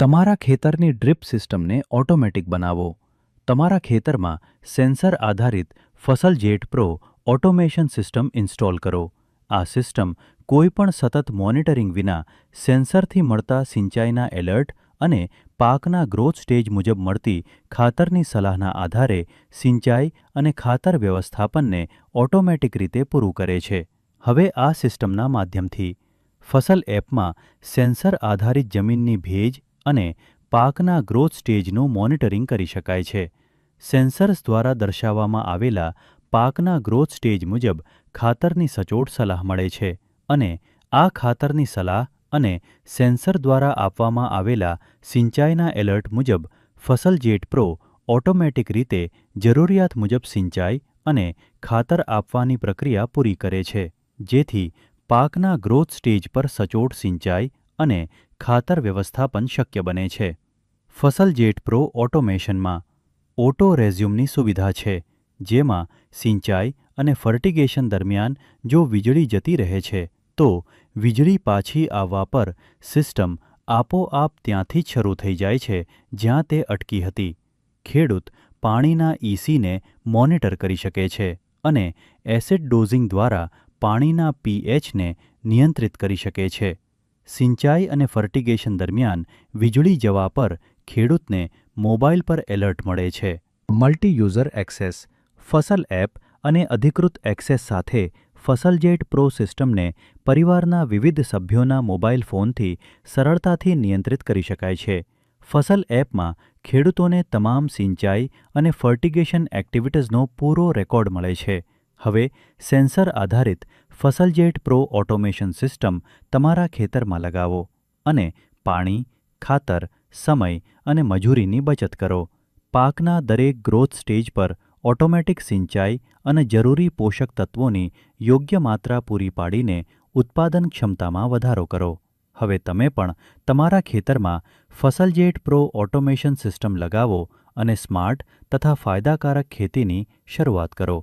તમારા ખેતરની ડ્રીપ સિસ્ટમને ઓટોમેટિક બનાવો. તમારા ખેતરમાં સેન્સર આધારિત ફસલ jet pro automation system install કરો. આ સિસ્ટમ કોઈપણ સતત મોનિટરિંગ વિના સેન્સરથી મળતા સિંચાઈના એલર્ટ અને પાકના ગ્રોથ સ્ટેજ મુજબ મળતી ખાતરની સલાહના આધારે સિંચાઈ અને ખાતર વ્યવસ્થાપનને ઓટોમેટિક રીતે પૂરું કરે છે. હવે આ સિસ્ટમના માધ્યમથી ફસલ એપમાં સેન્સર આધારિત જમીનની ભેજ અને પાકના ગ્રોથ સ્ટેજનું મોનિટરિંગ કરી શકાય છે. સેન્સર્સ દ્વારા દર્શાવવામાં આવેલા પાકના ગ્રોથ સ્ટેજ મુજબ ખાતરની સચોટ સલાહ મળે છે અને આ ખાતરની સલાહ અને સેન્સર દ્વારા આપવામાં આવેલા સિંચાઈના એલર્ટ મુજબ ફસલ જેટ પ્રો ઓટોમેટિક રીતે જરૂરિયાત મુજબ સિંચાઈ અને ખાતર આપવાની પ્રક્રિયા પૂરી કરે છે, જેથી પાકના ગ્રોથ સ્ટેજ પર સચોટ સિંચાઈ અને ખાતર વ્યવસ્થાપન શક્ય બને છે. ફસલ જેટ પ્રો ઓટોમેશનમાં ઓટો રેઝ્યુમની સુવિધા છે, જેમાં સિંચાઈ અને ફર્ટિગેશન દરમિયાન જો વીજળી જતી રહે છે તો વીજળી પાછી આવવા પર સિસ્ટમ આપોઆપ ત્યાંથી જ શરૂ થઈ જાય છે જ્યાં તે અટકી હતી. ખેડૂત પાણીના ઇસીને મોનિટર કરી શકે છે અને એસિડ ડોઝિંગ દ્વારા પાણીના પીએચને નિયંત્રિત કરી શકે છે. સિંચાઈ અને ફર્ટિગેશન દરમિયાન વીજળી જવા પર ખેડૂતને મોબાઈલ પર એલર્ટ મળે છે. મલ્ટી યુઝર એક્સેસ ફસલ એપ અને અધિકૃત એક્સેસ સાથે ફસલ જેટ પ્રો સિસ્ટમને પરિવારના વિવિધ સભ્યોના મોબાઈલ ફોનથી સરળતાથી નિયંત્રિત કરી શકાય છે. ફસલ એપમાં ખેડૂતોને તમામ સિંચાઈ અને ફર્ટિગેશન એક્ટિવિટીઝનો પૂરો રેકોર્ડ મળે છે. હવે સેન્સર આધારિત ફસલ જેટ પ્રો ઓટોમેશન સિસ્ટમ તમારા ખેતરમાં લગાવો અને પાણી, ખાતર, સમય અને મજૂરીની બચત કરો. પાકના દરેક ગ્રોથ સ્ટેજ પર ઓટોમેટિક સિંચાઈ અને જરૂરી પોષક તત્વોની યોગ્ય માત્રા પૂરી પાડીને ઉત્પાદન ક્ષમતામાં વધારો કરો. હવે તમે પણ તમારા ખેતરમાં ફસલ જેટ પ્રો ઓટોમેશન સિસ્ટમ લગાવો અને સ્માર્ટ તથા ફાયદાકારક ખેતીની શરૂઆત કરો.